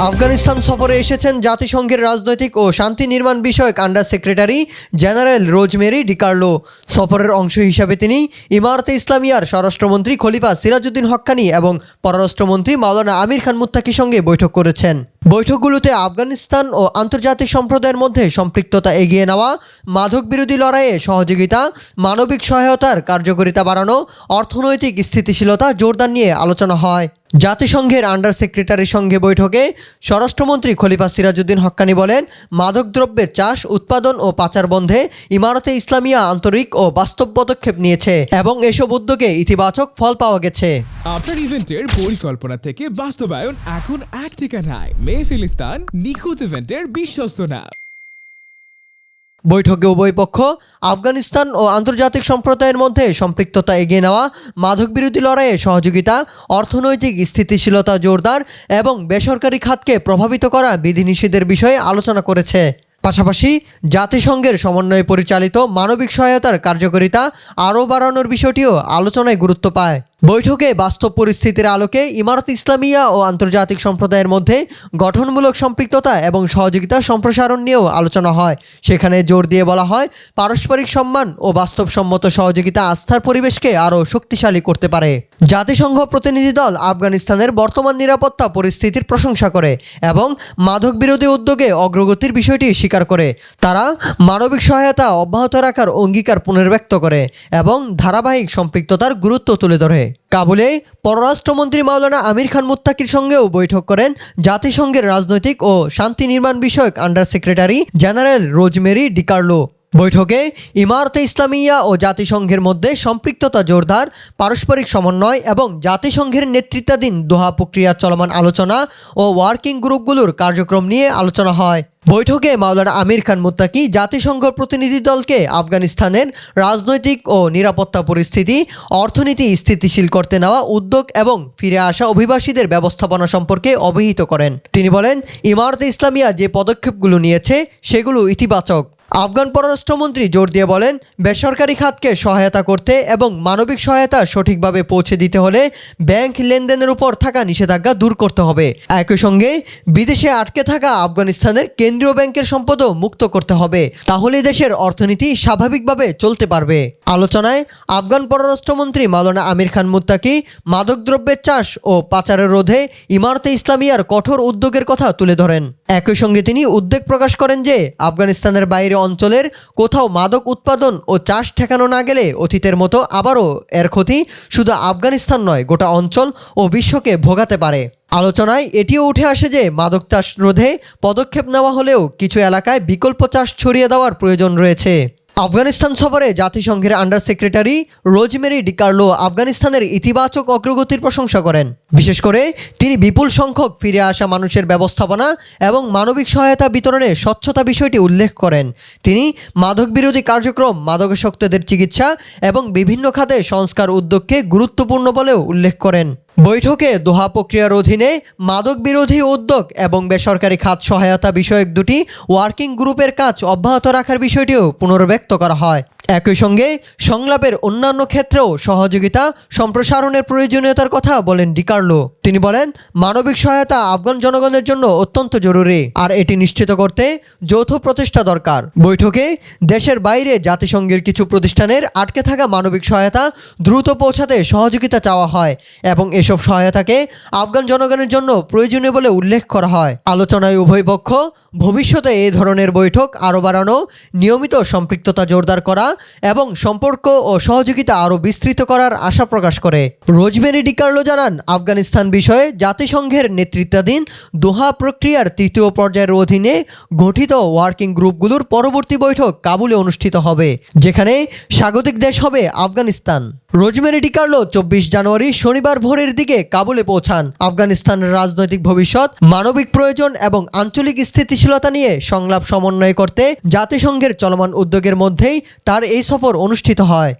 আফগানিস্তান সফরে এসেছেন জাতিসংঘের রাজনৈতিক ও শান্তি নির্মাণ বিষয়ক under secretary general rosemary DiCarlo. সফরের অংশ হিসাবে তিনি ইমারতে ইসলামিয়ার স্বরাষ্ট্রমন্ত্রী খলিফা সিরাজউদ্দিন হক্কানি এবং পররাষ্ট্রমন্ত্রী মাওলানা আমির খান মুত্তাকির সঙ্গে বৈঠক করেছেন। বৈঠকগুলোতে আফগানিস্তান ও আন্তর্জাতিক সম্প্রদায়ের মধ্যে সম্পৃক্ততা এগিয়ে নেওয়া, মাদক বিরোধী লড়াইয়ে সহযোগিতা, মানবিক সহায়তার কার্যকারিতা বাড়ানো, অর্থনৈতিক স্থিতিশীলতা জোরদার নিয়ে আলোচনা হয়। জাতিসংঘের আন্ডার সেক্রেটারির সঙ্গে বৈঠকে স্বরাষ্ট্রমন্ত্রী খলিফা সিরাজউদ্দিন হক্কানি বলেন, মাদকদ্রব্যের চাষ, উৎপাদন ও পাচার বন্ধে ইমারতে ইসলামিয়া আন্তরিক ও বাস্তব পদক্ষেপ নিয়েছে এবং এসব উদ্যোগে ইতিবাচক ফল পাওয়া গেছে। আপনার ইভেন্টের পরিকল্পনা থেকে বাস্তবায়ন এখন এক ঠিকানায়। মেহফিল স্থান নিখুঁত ইভেন্টের বিশ্বস্ত নাম। বৈঠকে উভয় পক্ষ আফগানিস্তান ও আন্তর্জাতিক সম্প্রদায়ের মধ্যে সম্পৃক্ততা এগিয়ে নেওয়া, মাদক বিরোধী লড়াইয়ে সহযোগিতা, অর্থনৈতিক স্থিতিশীলতা জোরদার এবং বেসরকারি খাতকে প্রভাবিত করা বিধিনিষেধের বিষয়ে আলোচনা করেছে। পাশাপাশি জাতিসংঘের সমন্বয়ে পরিচালিত মানবিক সহায়তার কার্যকারিতা আরও বাড়ানোর বিষয়টিও আলোচনায় গুরুত্ব পায়। বৈঠকে বাস্তব পরিস্থিতির আলোকে ইমারত ইসলামিয়া ও আন্তর্জাতিক সম্প্রদায়ের মধ্যে গঠনমূলক সম্পৃক্ততা এবং সহযোগিতা সম্প্রসারণ নিয়েও আলোচনা হয়। সেখানে জোর দিয়ে বলা হয়, পারস্পরিক সম্মান ও বাস্তবসম্মত সহযোগিতা আস্থার পরিবেশকে আরও শক্তিশালী করতে পারে। জাতিসংঘ প্রতিনিধি দল আফগানিস্তানের বর্তমান নিরাপত্তা পরিস্থিতির প্রশংসা করে এবং মাদক বিরোধী উদ্যোগে অগ্রগতির বিষয়টি স্বীকার করে। তারা মানবিক সহায়তা অব্যাহত রাখার অঙ্গীকার পুনর্ব্যক্ত করে এবং ধারাবাহিক সম্পৃক্ততার গুরুত্ব তুলে ধরে। কাবুলে পররাষ্ট্রমন্ত্রী মাওলানা আমির খান মুত্তাকির সঙ্গেও বৈঠক করেন জাতিসংঘের রাজনৈতিক ও শান্তি নির্মাণ বিষয়ক under secretary general rosemary DiCarlo. বৈঠকে ইমারতে ইসলামিয়া ও জাতিসংঘের মধ্যে সম্পৃক্ততা জোরদার, পারস্পরিক সমন্বয় এবং জাতিসংঘের নেতৃত্বাধীন দোহা প্রক্রিয়ার চলমান আলোচনা ও ওয়ার্কিং গ্রুপগুলোর কার্যক্রম নিয়ে আলোচনা হয়। বৈঠকে মাওলানা আমির খান মুত্তাকি জাতিসংঘ প্রতিনিধি দলকে আফগানিস্তানের রাজনৈতিক ও নিরাপত্তা পরিস্থিতি, অর্থনীতি স্থিতিশীল করতে নেওয়া উদ্যোগ এবং ফিরে আসা অভিবাসীদের ব্যবস্থাপনা সম্পর্কে অবহিত করেন। তিনি বলেন, ইমারতে ইসলামিয়া যে পদক্ষেপগুলো নিয়েছে সেগুলো ইতিবাচক। আফগান পররাষ্ট্রমন্ত্রী জোর দিয়ে বলেন, বেসরকারি খাতকে সহায়তা করতে এবং মানবিক সহায়তা সঠিকভাবে পৌঁছে দিতে হলে ব্যাংক লেনদেনের উপর থাকা নিষেধাজ্ঞা দূর করতে হবে। একই সঙ্গে বিদেশে আটকে থাকা আফগানিস্তানের কেন্দ্রীয় ব্যাংকের সম্পদও মুক্ত করতে হবে, তাহলে দেশের অর্থনীতি স্বাভাবিকভাবে চলতে পারবে। আলোচনায় আফগান পররাষ্ট্রমন্ত্রী মাওলানা আমির খান মুত্তাকি মাদকদ্রব্যের চাষ ও পাচারের রোধে ইমারতে ইসলামিয়ার কঠোর উদ্যোগের কথা তুলে ধরেন। একই সঙ্গে তিনি উদ্বেগ প্রকাশ করেন যে আফগানিস্তানের বাইরে অঞ্চলের কোথাও মাদক উৎপাদন ও চাষ ঠেকানো না গেলে অতীতের মতো আবারও এর ক্ষতি শুধু আফগানিস্তান নয়, গোটা অঞ্চল ও বিশ্বকে ভোগাতে পারে। আলোচনায় এটিও উঠে আসে যে মাদক চাষ রোধে পদক্ষেপ নেওয়া হলেও কিছু এলাকায় বিকল্প চাষ ছড়িয়ে দেওয়ার প্রয়োজন রয়েছে। আফগানিস্তান সফরে জাতিসংঘের আন্ডার সেক্রেটারি রোজমেরি ডিকার্লো আফগানিস্তানের ইতিবাচক অগ্রগতির প্রশংসা করেন। বিশেষ করে তিনি বিপুল সংখ্যক ফিরে আসা মানুষের ব্যবস্থাপনা এবং মানবিক সহায়তা বিতরণে স্বচ্ছতা বিষয়টি উল্লেখ করেন। তিনি মাদক বিরোধী কার্যক্রম, মাদকাসক্তদের চিকিৎসা এবং বিভিন্ন খাতে সংস্কার উদ্যোগকে গুরুত্বপূর্ণ বলেও উল্লেখ করেন। বৈঠকে দোহা প্রক্রিয়ার অধীনে মাদক বিরোধী উদ্যোগ এবং বেসরকারি খাত সহায়তা বিষয়ক দুটি ওয়ার্কিং গ্রুপের কাজ অব্যাহত রাখার বিষয়টিও পুনর্ব্যক্ত করা হয়। একই সঙ্গে সংলাপের অন্যান্য ক্ষেত্রেও সহযোগিতা সম্প্রসারণের প্রয়োজনীয়তার কথা বলেন ডিকার্লো। তিনি বলেন, মানবিক সহায়তা আফগান জনগণের জন্য অত্যন্ত জরুরি, আর এটি নিশ্চিত করতে যৌথ প্রচেষ্টা দরকার। বৈঠকে দেশের বাইরে জাতিসংঘের কিছু প্রতিষ্ঠানের আটকে থাকা মানবিক সহায়তা দ্রুত পৌঁছাতে সহযোগিতা চাওয়া হয় এবং এসব সহায়তাকে আফগান জনগণের জন্য প্রয়োজনীয় বলে উল্লেখ করা হয়। আলোচনায় উভয় পক্ষ ভবিষ্যতে এই ধরনের বৈঠক আরও বাড়ানো, নিয়মিত সম্পৃক্ততা জোরদার করা এবং সম্পর্ক ও সহযোগিতা আরও বিস্তৃত করার আশা প্রকাশ করে। রোজমেরি ডিকার্লো জানান, আফগানিস্তান বিষয়ে জাতিসংঘের নেতৃত্বাধীন দোহা প্রক্রিয়ার তৃতীয় পর্যায়ের অধীনে গঠিত ওয়ার্কিং গ্রুপগুলোর পরবর্তী বৈঠক কাবুলে অনুষ্ঠিত হবে, যেখানে স্বাগতিক দেশ হবে আফগানিস্তান। রোজমেরি ডিকার্লো 24 জানুয়ারি শনিবার ভোরের দিকে কাবুলে পৌঁছান। আফগানিস্তানের রাজনৈতিক ভবিষ্যৎ, মানবিক প্রয়োজন এবং আঞ্চলিক স্থিতিশীলতা নিয়ে সংলাপ সমন্বয় করতে জাতিসংঘের চলমান উদ্যোগের মধ্যেই তার এই সফর অনুষ্ঠিত হয়।